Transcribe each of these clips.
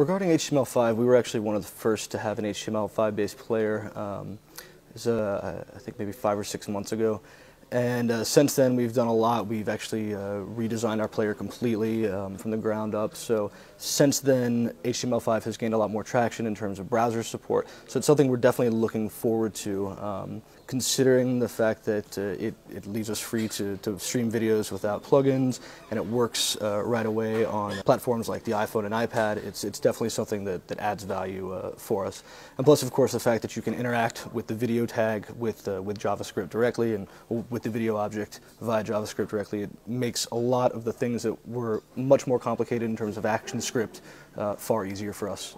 Regarding HTML5, we were actually one of the first to have an HTML5 based player. It was, I think maybe 5 or 6 months ago. And since then, we've done a lot. We've actually redesigned our player completely from the ground up. So since then, HTML5 has gained a lot more traction in terms of browser support. So it's something we're definitely looking forward to, considering the fact that it leaves us free to stream videos without plugins, and it works right away on platforms like the iPhone and iPad. It's definitely something that adds value for us. And plus, of course, the fact that you can interact with the video tag with JavaScript directly and with the video object via JavaScript directly, it makes a lot of the things that were much more complicated in terms of ActionScript far easier for us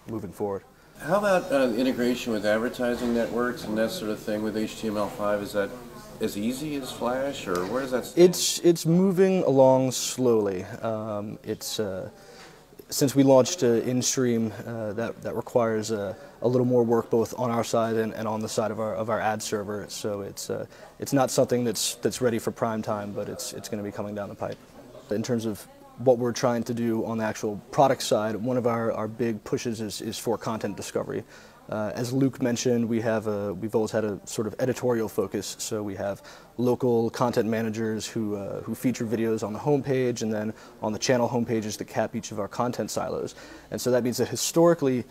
moving forward. How about integration with advertising networks and that sort of thing with HTML5? Is that as easy as Flash, or where does that stand? It's moving along slowly. Since we launched InStream, that requires a little more work both on our side and on the side of our ad server. So it's not something that's ready for prime time, but it's going to be coming down the pipe. In terms of what we're trying to do on the actual product side, one of our big pushes is for content discovery. As Luke mentioned, we've always had a sort of editorial focus, so we have local content managers who feature videos on the homepage, and then on the channel homepages that cap each of our content silos. And so that means that historically,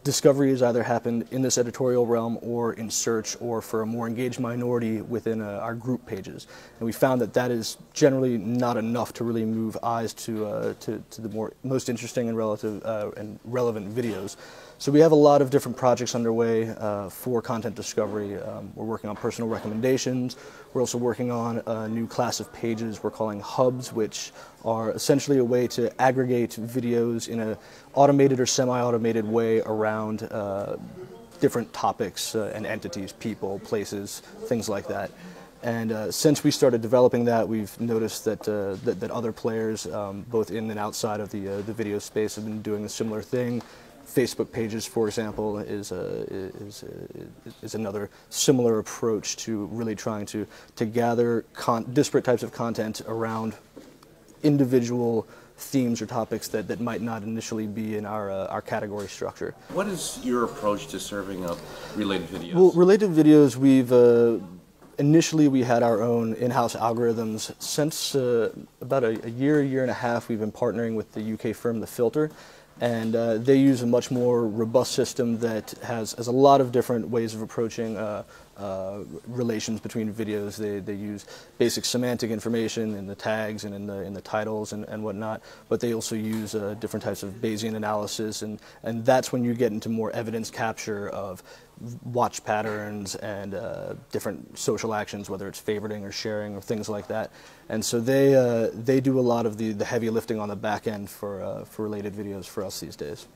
discovery has either happened in this editorial realm or in search, or for a more engaged minority within our group pages. And we found that is generally not enough to really move eyes to the most interesting and relevant videos. So we have a lot of different projects underway for content discovery. We're working on personal recommendations. We're also working on a new class of pages we're calling hubs, which are essentially a way to aggregate videos in an automated or semi-automated way around different topics and entities, people, places, things like that. And since we started developing that, we've noticed that other players, both in and outside of the video space, have been doing a similar thing. Facebook pages, for example, is another similar approach to really trying to gather disparate types of content around individual themes or topics that might not initially be in our category structure. What is your approach to serving up related videos? Well, related videos, initially we had our own in-house algorithms. Since about a year and a half, we've been partnering with the UK firm The Filter. And they use a much more robust system that has a lot of different ways of approaching relations between videos. They use basic semantic information in the tags and in the titles and whatnot, but they also use different types of Bayesian analysis, and that's when you get into more evidence capture of watch patterns and different social actions, whether it's favoriting or sharing or things like that. And so they do a lot of the heavy lifting on the back end for related videos for us these days.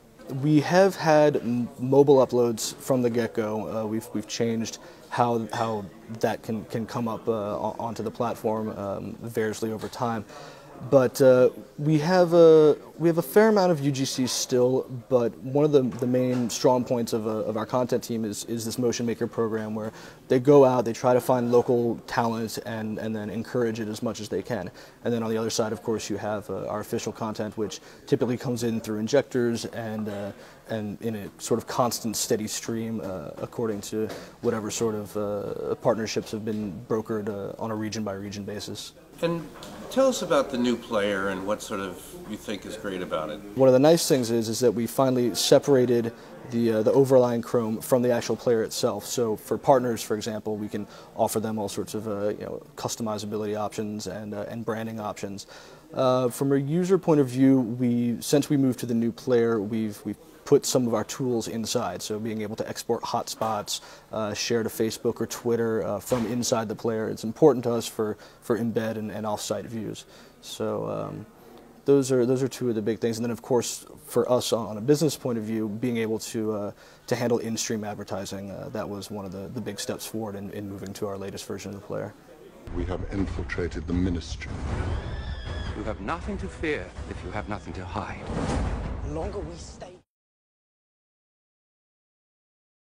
We have had mobile uploads from the get-go. We've changed how that can come up onto the platform variously over time. But we have a fair amount of UGC still, but one of the main strong points of our content team is this Motion Maker program, where they go out, they try to find local talent and then encourage it as much as they can. And then on the other side, of course, you have our official content, which typically comes in through injectors and in a sort of constant, steady stream according to whatever sort of partnerships have been brokered on a region-by-region basis. And tell us about the new player and what sort of you think is great about it. One of the nice things is that we finally separated the overlying Chrome from the actual player itself. So for partners, for example, we can offer them all sorts of customizability options and branding options. From a user point of view, since we moved to the new player, we've put some of our tools inside, so being able to export hotspots, share to Facebook or Twitter from inside the player. It's important to us for embed and off-site views. So those are two of the big things. And then, of course, for us on a business point of view, being able to handle in-stream advertising, that was one of the big steps forward in moving to our latest version of the player. We have infiltrated the ministry. You have nothing to fear if you have nothing to hide. The longer we stay